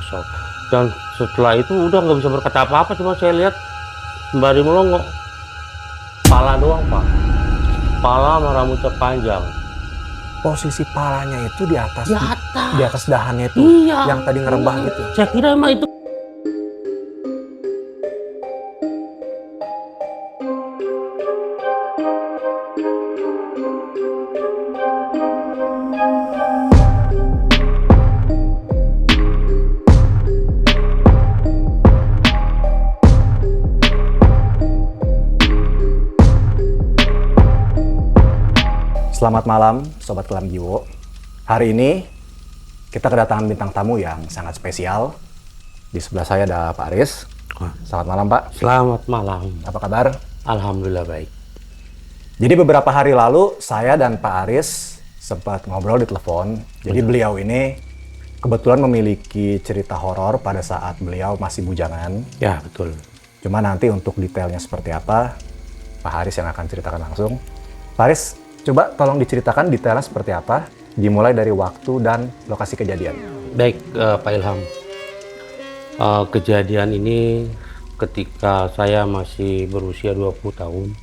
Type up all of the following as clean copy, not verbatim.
kosong. Dan setelah itu udah nggak bisa berkata apa-apa, cuma saya lihat sembari melongo, kepala doang Pak, kepala sama rambutnya panjang. Posisi palanya itu di atas Di atas. di atas dahannya itu, Iya. yang tadi ngerebah gitu. Saya kira emang itu. Selamat malam, Sobat Kelam Jiwo. Hari ini kita kedatangan bintang tamu yang sangat spesial. Di sebelah saya ada Pak Aris. Selamat malam, Pak. Selamat malam. Apa kabar? Alhamdulillah baik. Jadi beberapa hari lalu saya dan Pak Aris sempat ngobrol di telepon. Jadi beliau ini kebetulan memiliki cerita horor pada saat beliau masih bujangan. Ya betul. Cuma nanti untuk detailnya seperti apa, Pak Haris yang akan ceritakan langsung. Pak Haris, coba tolong diceritakan detailnya seperti apa, dimulai dari waktu dan lokasi kejadian. Baik Pak Ilham. Kejadian ini ketika saya masih berusia 20 tahun.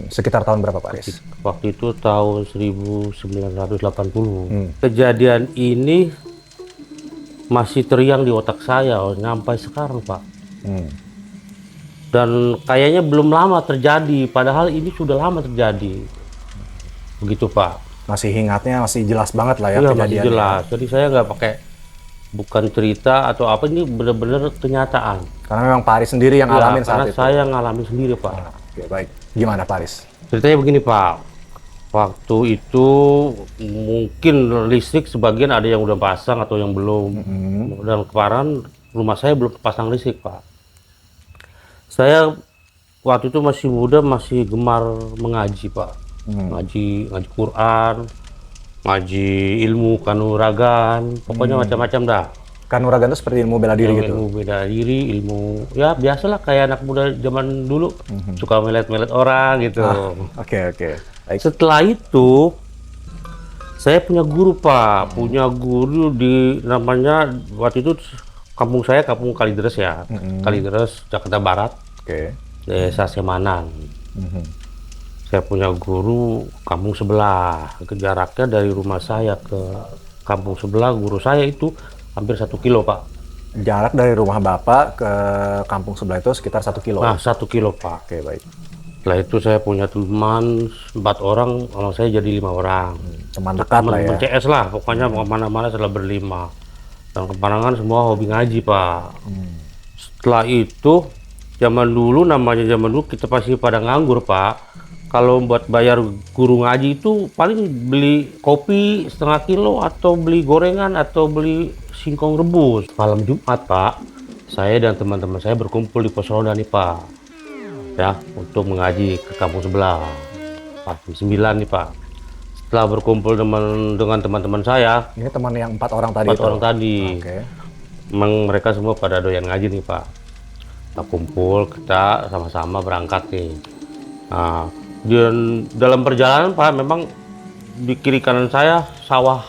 Sekitar tahun berapa, Pak Haris? Waktu itu tahun 1980. Kejadian ini masih teriang di otak saya sampai sekarang, Pak. Dan kayaknya belum lama terjadi, padahal ini sudah lama terjadi. Begitu, Pak. Masih ingatnya, masih jelas banget lah ya Iya, kejadiannya. masih jelas. Jadi saya nggak pakai, bukan cerita atau apa, ini benar-benar kenyataan. Karena memang Pak Haris sendiri yang Ya, ngalamin saat karena itu. saya ngalamin sendiri, Pak. Oke, baik. Gimana, Pak Haris? Ceritanya begini, Pak. Waktu itu mungkin listrik sebagian ada yang udah pasang atau yang belum. Dan kemarin rumah saya belum pasang listrik, Pak. Saya waktu itu masih muda, masih gemar mengaji, Pak. Ngaji Quran, ngaji ilmu kanuragan, pokoknya macam-macam dah. Kanuragan itu seperti ilmu bela diri gitu? Ilmu bela diri, ilmu ya biasalah kayak anak muda zaman dulu, suka melet-melet orang gitu. Oke. Baik. Setelah itu saya punya guru, Pak, punya guru di namanya waktu itu kampung saya kampung Kalideres ya, Kalideres Jakarta Barat, Oke. desa Semanan. Saya punya guru kampung sebelah, jaraknya dari rumah saya ke kampung sebelah guru saya itu hampir 1 kilo, Pak. Jarak dari rumah Bapak ke kampung sebelah itu sekitar 1 kilo? Nah, 1 kilo, Pak. Oke, baik. Setelah itu saya punya teman 4 orang, sama saya jadi 5 orang. Teman dekat lah ya? CS lah, pokoknya kemana-mana setelah berlima. Dan kepanangan semua hobi ngaji, Pak. Setelah itu, zaman dulu kita pasti pada nganggur, Pak. Kalau buat bayar guru ngaji itu paling beli kopi setengah kilo atau beli gorengan atau beli singkong rebus. Malam Jumat, Pak, saya dan teman-teman saya berkumpul di pos ronda nih, Pak, ya, untuk mengaji ke kampung sebelah. Jam 9 nih, Pak. Setelah berkumpul dengan teman-teman saya, Ini teman yang 4 orang tadi 4 itu? orang tadi, Oke. memang mereka semua pada doyan ngaji nih, Pak. Kita kumpul, kita sama-sama berangkat nih. Nah, dan dalam perjalanan, Pak, memang di kiri kanan saya sawah,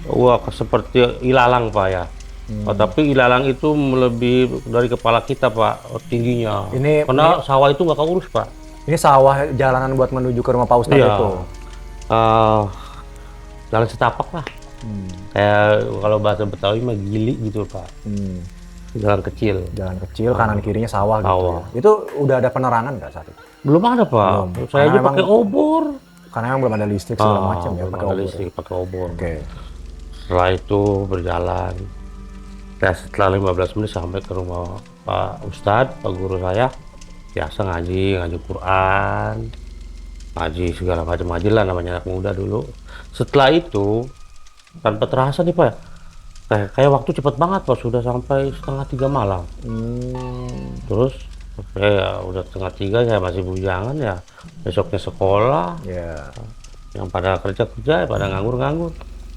wah seperti ilalang, Pak, ya. Tapi ilalang itu melebihi dari kepala kita, Pak, tingginya. Karena sawah itu nggak keurus, Pak. Ini sawah jalanan buat menuju ke rumah Pak Ustadz Iya. itu? Jalan setapak lah. Kayak kalau bahasa Betawi mah gili gitu, Pak. Jalan kecil. Jalan kecil, kanan kirinya sawah gitu Sawah. ya? Itu udah ada penerangan nggak saat itu? Belum ada, Pak. Belum. Saya Karena aja memang- pakai obor. Karena memang belum ada listrik segala macam ya, Belum pakai ada obor. listrik, pakai obor. Oke. Setelah itu berjalan. Ya, setelah 15 menit sampai ke rumah Pak Ustadz, Pak guru saya. Biasa ngaji Quran, ngaji segala macam, ngaji lah, namanya anak muda dulu. Setelah itu, tanpa terasa nih, Pak, kayak waktu cepat banget, Pak, sudah sampai 2:30 malam. Terus ya udah 2:30, saya masih bujangan ya, besoknya sekolah, Ya. yang pada kerja, pada nganggur.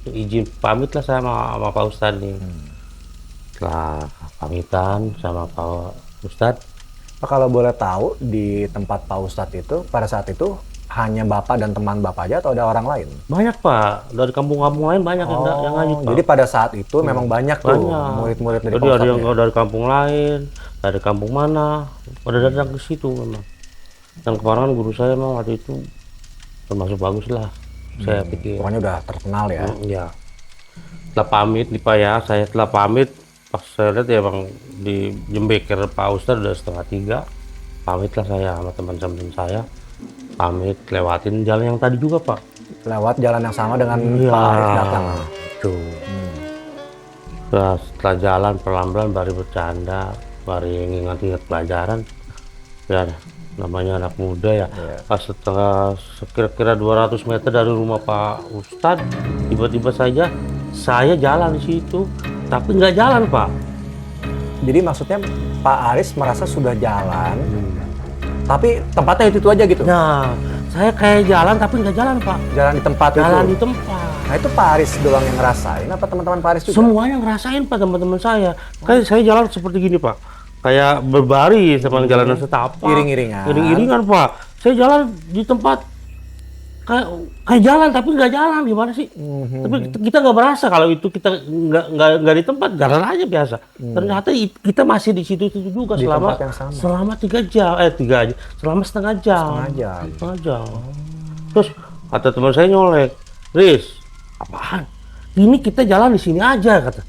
Izin pamit lah saya sama Pak Ustadz nih. Setelah pamitan sama Pak Ustadz, Pak, kalau boleh tahu di tempat Pak Ustadz itu pada saat itu hanya Bapak dan teman Bapak aja atau ada orang lain? Banyak Pak, dari kampung-kampung lain banyak yang ngaji Pak. Jadi pada saat itu memang banyak tuh Banyak. murid-murid dari Jadi Pak ada yang Ustadz ya? dari kampung lain, dari kampung mana, pada datang ke situ memang. Dan kemarin guru saya memang waktu itu termasuk bagus lah, saya pikir. Pokoknya udah terkenal ya. Ya. Setelah pamit nih Pak ya, saya setelah pamit, pas saya lihat ya bang di Jembeker Pak Ustadz udah 2:30, pamitlah saya sama teman-teman saya, pamit lewatin jalan yang tadi juga Pak. Lewat jalan yang sama dengan Iya, Pak Arif datang. tuh. Nah, setelah jalan pelan-pelan baru bercanda, baru ingat-ingat pelajaran. Ya, namanya anak muda ya. Pas setelah sekira-kira 200 meter dari rumah Pak Ustadz, tiba-tiba saja saya jalan di situ, tapi nggak jalan Pak. Jadi maksudnya Pak Aris merasa sudah jalan, tapi tempatnya itu aja gitu. Nah, saya kayak jalan tapi nggak jalan Pak. Jalan di tempat Jalan itu. di tempat. Nah itu Pak Aris doang yang ngerasain apa teman-teman Pak Aris juga? Semuanya ngerasain Pak, teman-teman saya. Kayak saya jalan seperti gini Pak. Kayak berbaris sama jalanan setapak. Iring-iringan. Iring-iringan Pak. Saya jalan di tempat kayak jalan tapi nggak jalan, gimana sih? Tapi kita nggak berasa kalau itu kita nggak di tempat, jalan aja biasa. Ternyata kita masih di situ juga Di selama tempat yang sama. selama 3 jam, selama setengah jam. Setengah jam. Setengah jam. Terus kata teman saya nyolek, Riz, apaan? Ini kita jalan di sini aja kata.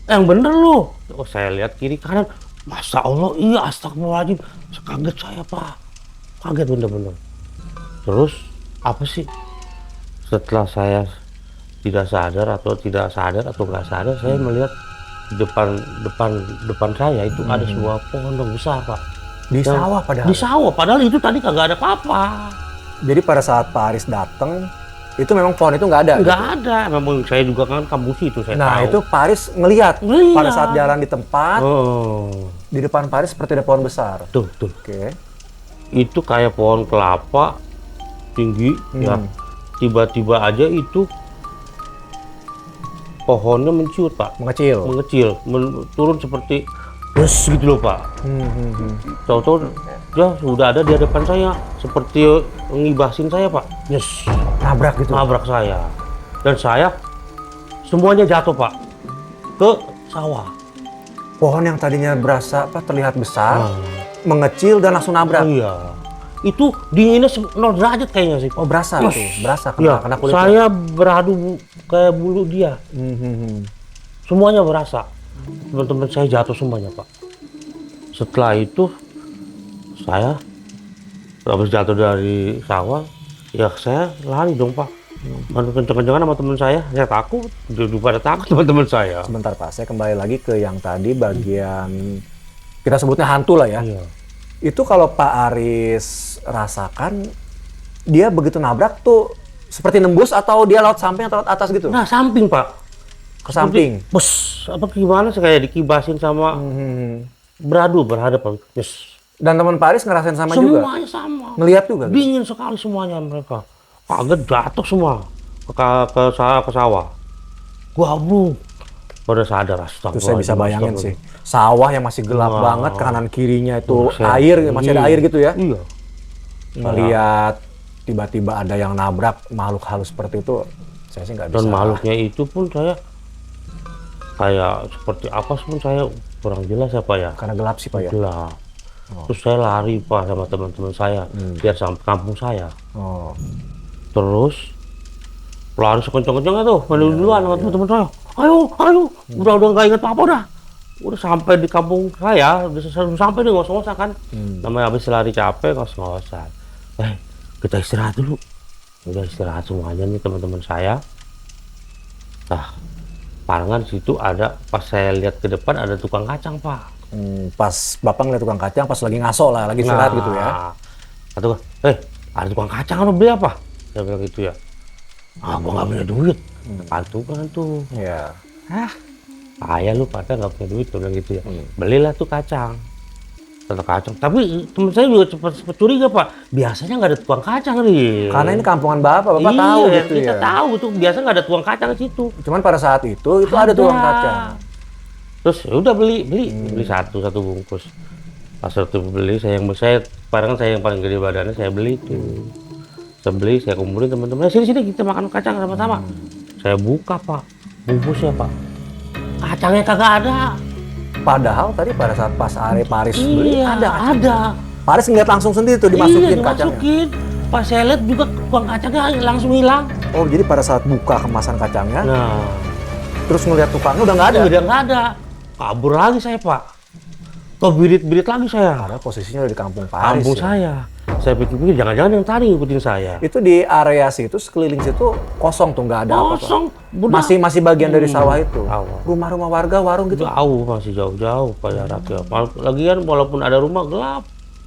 Yang bener lu. Oh saya lihat kiri kanan, Masya Allah, iya astagfirullahaladzim. Kaget saya Pak, kaget bener-bener. Terus apa sih? Setelah saya tidak sadar atau nggak sadar, saya melihat di depan saya itu ada sebuah pohon besar Pak. Di sawah padahal. Di sawah, padahal itu tadi kagak ada apa-apa. Jadi pada saat Pak Aris datang, itu memang pohon itu nggak ada. Nggak gitu? ada, memang saya juga kan kampus itu saya Nah tahu. itu Pak Aris ngelihat Ngeliat. pada saat jalan di tempat, Oh, di depan Pak Aris seperti ada pohon besar. tuh. Oke. Itu kayak pohon kelapa tinggi ya. Tiba-tiba aja itu pohonnya menciut Pak, Mengecil. turun seperti bus gitu loh Pak. Tahu-tahu ya sudah ada di hadapan saya, seperti ngibasin saya Pak. Yes, Nabrak gitu. nabrak saya. Dan saya semuanya jatuh Pak ke sawah. Pohon yang tadinya berasa terlihat besar, Ah. mengecil dan langsung nabrak. Iya. Itu dinginnya 0 derajat kayaknya sih. Oh berasa Yes. tuh, berasa Iya, kena kulitnya. saya beradu kayak bulu dia. Semuanya berasa. Teman-teman saya jatuh semuanya Pak. Setelah itu saya habis jatuh dari sawah, ya saya lari dong Pak. Kenceng-kencengan sama teman saya takut, pada takut teman-teman saya. Sebentar Pak, saya kembali lagi ke yang tadi bagian kita sebutnya hantu lah ya. Iya. Itu kalau Pak Aris rasakan, dia begitu nabrak tuh seperti nembus atau dia laut samping atau laut atas gitu? Nah samping Pak. Ke samping. Bos, apa gimana sih kayak dikibasin sama berhadapan. Yes. Dan teman Pak Aris ngerasain sama juga? Semuanya sama. Ngelihat juga? Gitu? Dingin sekali semuanya mereka. Kaget jatuh semua ke sawah. Gua pada sadar Itu saya bisa bayangin sih. Sawah yang masih gelap banget, kanan kirinya itu Buset. air, masih ada air gitu ya. Iya. Melihat tiba-tiba ada yang nabrak makhluk halus seperti itu, saya sih nggak bisa. Dan makhluknya itu pun saya kayak seperti apa pun saya kurang jelas apa ya. Karena gelap sih Pak ya. Gelap. Terus saya lari Pak sama teman-teman saya biar sampai kampung saya. Oh. Terus lari sekencang-kencangnya tuh, duluan sama teman-teman saya. Ayo, udah nggak inget apa udah sampai di kampung saya, udah sampai di ngos-ngosan kan. Namanya habis lari capek ngos-ngosan. Kita istirahat dulu. Udah istirahat semuanya nih teman-teman saya. Nah, parangan situ ada, pas saya lihat ke depan ada tukang kacang Pak. Pas Bapak ngeliat tukang kacang, pas lagi ngaso lah, lagi istirahat gitu ya. Kata gua, ada tukang kacang, lo beli apa? Saya bilang gitu ya. Gua nggak punya duit. Patungan tuh. Iya. Ayah lu pada nggak punya duit, bilang gitu ya. Belilah tuh kacang. Kacang. Tapi teman saya juga cepat curiga Pak. Biasanya nggak ada tukang kacang nih. Karena ini kampungan Bapak tahu gitu kita ya. tahu tuh biasa nggak ada tukang kacang di situ. Cuman pada saat itu ada tukang kacang. Terus ya udah beli satu bungkus. Pas waktu beli saya parangan saya yang paling gede badannya saya beli itu. Saya beli, saya kumpulin teman-teman. Sini kita makan kacang sama-sama. Saya buka Pak, bungkusnya Pak. Kacangnya kagak ada. Padahal tadi pada saat Pak Aris beli Iya, ada. ada. Pak Aris ngeliat langsung sendiri tuh dimasukin Iya, kacangnya. dimasukin. Pas saya lihat juga uang kacangnya langsung hilang. Oh, jadi pada saat buka kemasan kacangnya, Nah, terus ngeliat tukangnya udah nggak ada. udah nggak ada. Kabur lagi saya Pak. Kebirit-birit lagi saya. Padahal posisinya udah di kampung Pak Aris. Kampung ya. saya. Saya pikir-pikir jangan-jangan yang tadi ngikutin saya. Itu di area situ sekeliling situ kosong tuh, nggak ada apa-apa. Kosong. Udah. Masih bagian dari sawah itu. Sawah. Rumah-rumah warga, warung gitu. Jauh, masih jauh-jauh Pak jaraknya. Lagian walaupun ada rumah gelap,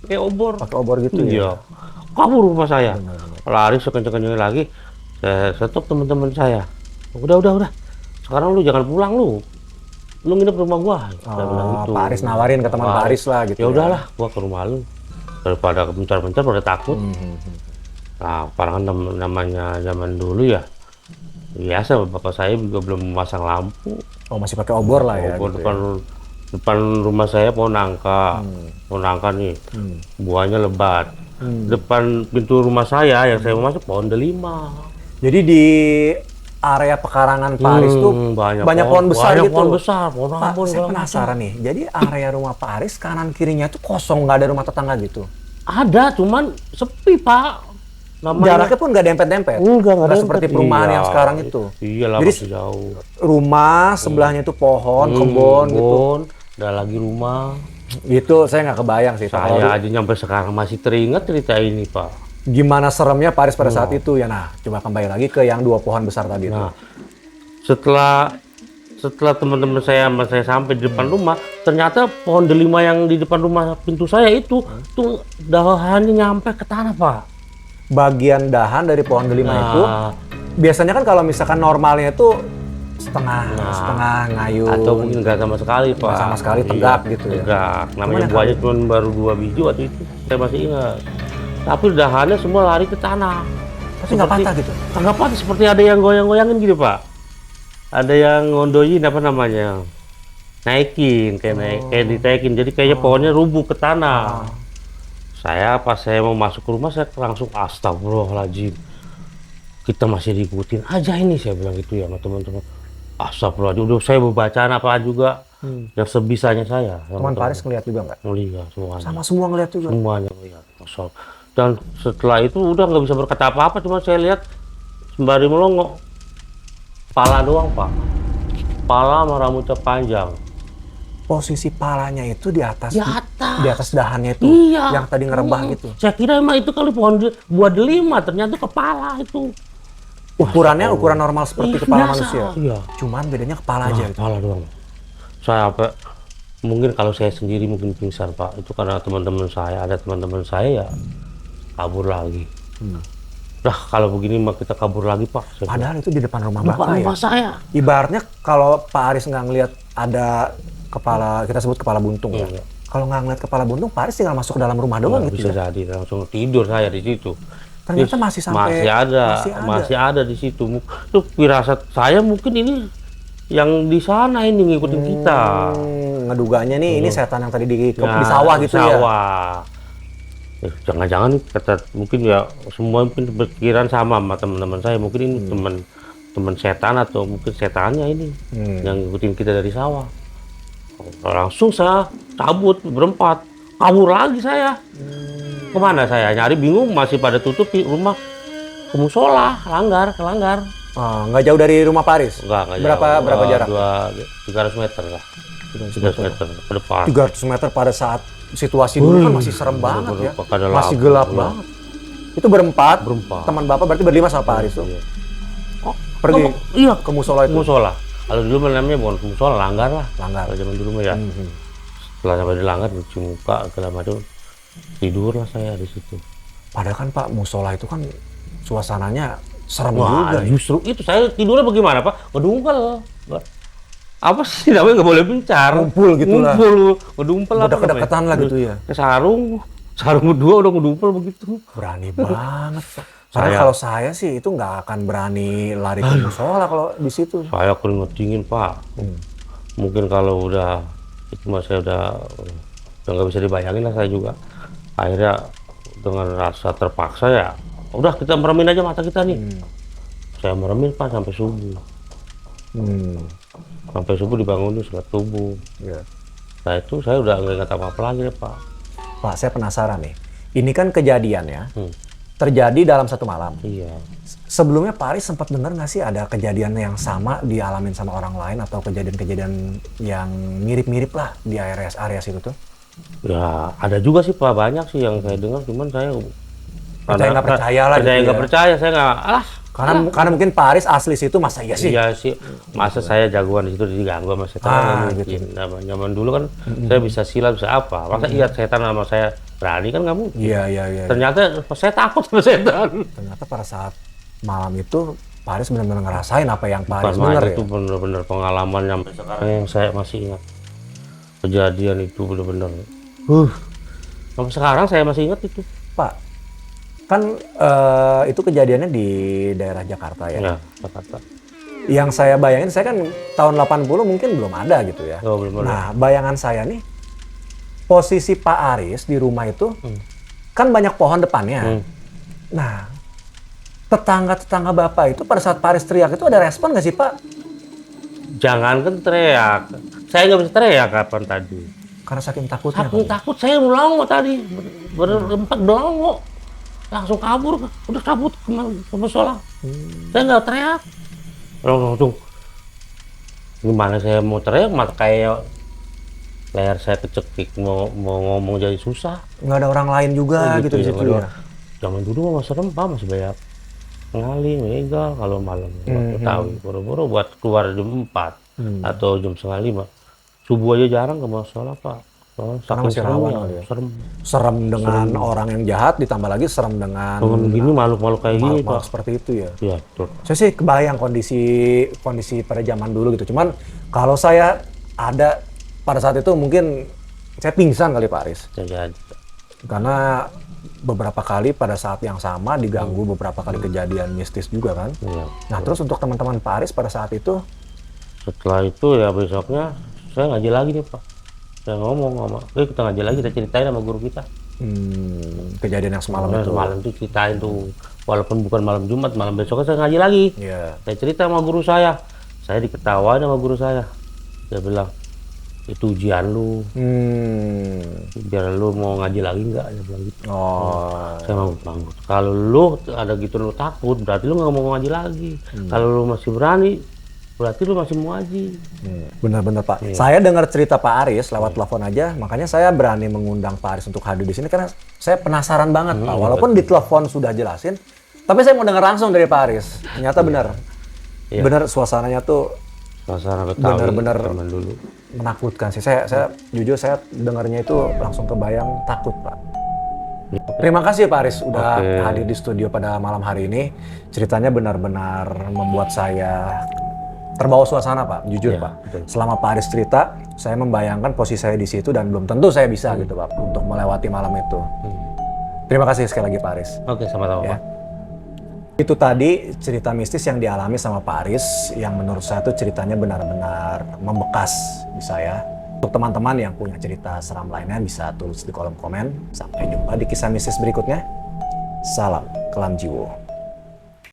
kayak obor. Pakai obor gitu ya. Iya. Kabur rumah saya. Lari sekenceng-kencengnya lagi. Saya stop teman-teman saya. Udah. Sekarang lu jangan pulang lu. Lu nginep di rumah gua. Saya bilang gitu. Pak Aris nawarin ke teman Pak Aris lah gitu. Ya udahlah, gua ke rumah lu. Daripada bentar-bentar pada takut. Nah, padahal namanya zaman dulu ya. Biasa bapak saya juga belum memasang lampu. Oh, masih pakai obor lah ya. Obor Gitu depan rumah saya pohon nangka. Pohon nangka nih. Buahnya lebat. Depan pintu rumah saya yang saya mau masuk pohon delima. Jadi di area pekarangan Pak Aris tuh banyak pohon besar gitu. Pohon besar, pohon Pak, ampun. saya penasaran nih. Jadi area rumah Pak Aris kanan kirinya tuh kosong, nggak ada rumah tetangga gitu. Ada, cuman sepi Pak. Jaraknya pun nggak dempet-dempet. Nggak seperti perumahan yang sekarang itu. Iya lah, Jadi masih jauh. rumah sebelahnya itu pohon, kebun gitu. Ada lagi rumah. Itu saya nggak kebayang sih. Pak. Saya aja nyampe sekarang masih teringat cerita ini Pak. Gimana seremnya Pak Aris pada saat itu ya. Nah, coba kembali lagi ke yang 2 pohon besar tadi itu. Nah, setelah teman-teman saya sama saya sampai di depan rumah, ternyata pohon delima yang di depan rumah pintu saya itu tuh dahannya nyampe ke tanah Pak. Bagian dahan dari pohon delima itu Nah, biasanya kan kalau misalkan normalnya itu setengah ngayun atau mungkin nggak sama sekali Pak. Nggak sama sekali, tegak gitu ya. Tegak. Namanya Cuman buahnya cuma baru 2 biji waktu itu. Saya masih ingat. Tapi dahannya semua lari ke tanah. tapi nggak patah gitu. Nggak patah, seperti ada yang goyang-goyangin gitu Pak. Ada yang ngondoyin apa namanya? Naikin, kayak ditaikin. Jadi kayaknya pohonnya rubuh ke tanah. Pas saya mau masuk ke rumah, saya langsung astagfirullahaladzim. Kita masih diikutin aja ini, saya bilang gitu ya sama teman-teman. Astagfirullahaladzim, udah saya bacaan apa juga yang sebisanya saya. Teman Pak Aris ngeliat juga nggak? Melihat semuanya. Sama semua ngeliat juga. Semuanya melihat. Dan setelah itu udah nggak bisa berkata apa-apa, cuma saya lihat sembari melongo. Kepala doang Pak. Kepala sama rambutnya panjang. Posisi palanya itu di atas Di atas. dahannya itu. Iya. Yang tadi ngerebah gitu. Saya kira emang itu kali pohon buah delima, ternyata kepala itu. Ukurannya ukuran normal seperti kepala biasa. manusia. Iya. Cuman bedanya kepala aja gitu. Kepala doang. Saya mungkin kalau saya sendiri mungkin pingsan Pak. Itu karena teman-teman saya, ada teman-teman saya ya kabur lagi. Nah kalau begini mah kita kabur lagi Pak. Saya bilang. Padahal itu di depan rumah Depan Bapak ya. rumah saya. Ibaratnya kalau Pak Aris nggak ngelihat ada kepala, kita sebut kepala buntung ya. Iya. Kalau nggak ngeliat kepala buntung, Pak Aris tinggal masuk ke dalam rumah doang Nggak gitu bisa ya. jadi, langsung tidur saya di situ. Ternyata masih sampai masih ada di situ. Itu firasat saya mungkin ini yang di sana ini ngikutin kita. Ngeduganya nih ini setan yang tadi di Nah, sawah gitu ya. sawah. Jangan-jangan kata mungkin ya semua mungkin berpikiran sama teman-teman saya. Mungkin ini teman setan atau mungkin setannya ini yang ngikutin kita dari sawah. Langsung saya cabut berempat, kabur lagi saya. Kemana saya nyari bingung, masih pada tutup di rumah, ke musola, ke langgar. Nggak jauh dari rumah Pak Aris? Enggak Berapa jarak? 300 meter lah. 300 meter ke depan. 300 meter pada saat situasi dulu kan masih serem banget ya. Masih gelap banget. Itu berempat. Teman Bapak berarti berlima sama Pak Aris tuh. Iya. Pergi Iya, ke musola itu. musola. Kalau dulu namanya bukan musola, langgar lah. Langgar. Kalau zaman dulu mah ya. Setelah sampai di langgar, cuci muka, segala macam, tidur lah saya di situ. Padahal kan Pak, musola itu kan suasananya serem Wah, juga. justru itu saya tidurnya bagaimana Pak? Ngedungkel. Apa sih namanya nggak boleh bencar? Ngumpul gitu lah. Ngumpul, ngedungkel apa Udah kedekatan lah gitu ya. Ke sarung berdua udah ngedumpel begitu. Berani banget Pak. Karena kalau saya sih itu nggak akan berani lari ke musola kalau di situ. Saya keringet dingin Pak. Mungkin kalau udah itu mah saya udah nggak bisa dibayangin lah saya juga. Akhirnya dengan rasa terpaksa ya udah kita meremin aja mata kita nih. Saya meremin Pak sampai subuh. Sampai subuh dibangunin sholat subuh. Ya. Nah itu saya udah nggak ingat apa-apa lagi deh Pak. Pak, saya penasaran nih. Ini kan kejadiannya terjadi dalam satu malam. Iya. Sebelumnya Pak Aris sempat dengar nggak sih ada kejadian yang sama dialamin sama orang lain atau kejadian-kejadian yang mirip-mirip lah di area situ tuh? Ya ada juga sih Pak, banyak sih yang saya dengar, cuman saya Percaya nggak percaya lah percaya gitu nggak ya. percaya, saya nggak Karena mungkin Pak Aris asli situ, masa iya sih? iya sih, masa saya jagoan di situ diganggu sama setan, nggak mungkin. Nah, zaman dulu kan saya bisa silat, bisa apa, masa iya setan sama saya berani kan nggak mungkin. Iya. Ternyata saya takut sama setan. Ternyata pada saat malam itu Pak Aris benar-benar ngerasain apa yang Pak Aris Bukan dengar main, ya? itu bener-bener pengalaman sampai sekarang yang saya masih ingat. Kejadian itu bener-bener. Sampai sekarang saya masih ingat itu. Pak, kan itu kejadiannya di daerah Jakarta ya? Ya, Jakarta. Yang saya bayangin, saya kan tahun 80 mungkin belum ada gitu ya. Oh, belum ada. Nah, bayangan saya nih, posisi Pak Aris di rumah itu kan banyak pohon depannya. Nah, tetangga-tetangga Bapak itu pada saat Pak Aris teriak itu ada respon nggak sih Pak? Jangankan teriak, saya nggak bisa teriak kapan tadi. Karena saking takutnya. Saking takut saya melongo tadi, berempat melongo, langsung kabur, udah kabut ke musola. Saya nggak teriak, langsung. Gimana saya mau teriak, mata kayak leher saya kecekik, mau ngomong jadi susah. Nggak ada orang lain juga gitu di situ ya? Zaman dulu masih serem Pak, masih banyak ngaling, legal kalau malam. Waktu tahu, boro-boro buat keluar jam 4 atau jam setengah 5. Subuh aja jarang ke musola Pak. Karena masih rawan kali ya? Serem dengan orang yang jahat, ditambah lagi serem dengan gini makhluk-makhluk kayak gini makhluk Pak. seperti itu ya. Iya, betul. Saya sih kebayang kondisi pada zaman dulu gitu. Cuman kalau saya ada pada saat itu mungkin saya pingsan kali Pak Aris. Jadi, Karena beberapa kali pada saat yang sama diganggu beberapa kali kejadian mistis juga kan. iya. Nah terus untuk teman-teman Pak Aris pada saat itu, Setelah itu ya besoknya saya ngaji lagi nih Pak. Saya ngomong sama, kita ngaji lagi, kita ceritain sama guru kita. kejadian yang semalam Nah, itu. semalam tuh ceritain tuh, walaupun bukan malam Jumat, malam besoknya saya ngaji lagi. Iya. Saya cerita sama guru saya diketawain sama guru saya. Dia bilang, itu ujian lu, biar lu mau ngaji lagi nggak? Dia bilang gitu. Oh. Saya mau kalau lu ada gitu lu takut, berarti lu nggak mau ngaji lagi. Kalau lu masih berani, berarti lu masih mau ngaji. Benar-benar Pak. Saya dengar cerita Pak Aris lewat telepon aja, makanya saya berani mengundang Pak Aris untuk hadir di sini karena saya penasaran banget Pak. Walaupun di telepon sudah jelasin, tapi saya mau dengar langsung dari Pak Aris. Ternyata benar. Iya. Benar suasananya tuh Suasana Betawi benar-benar zaman dulu. menakutkan sih. Saya jujur saya dengarnya itu langsung kebayang takut Pak. Terima kasih Pak Aris udah hadir di studio pada malam hari ini. Ceritanya benar-benar membuat saya terbawa suasana Pak, jujur Pak. Betul. Selama Pak Aris cerita, saya membayangkan posisi saya di situ dan belum tentu saya bisa gitu Pak untuk melewati malam itu. Terima kasih sekali lagi Pak Aris. Oke, sama-sama Ya. Pak. Itu tadi cerita mistis yang dialami sama Pak Aris yang menurut saya tuh ceritanya benar-benar membekas di saya. Untuk teman-teman yang punya cerita seram lainnya bisa tulis di kolom komen. Sampai jumpa di kisah mistis berikutnya. Salam Kelam Jiwo.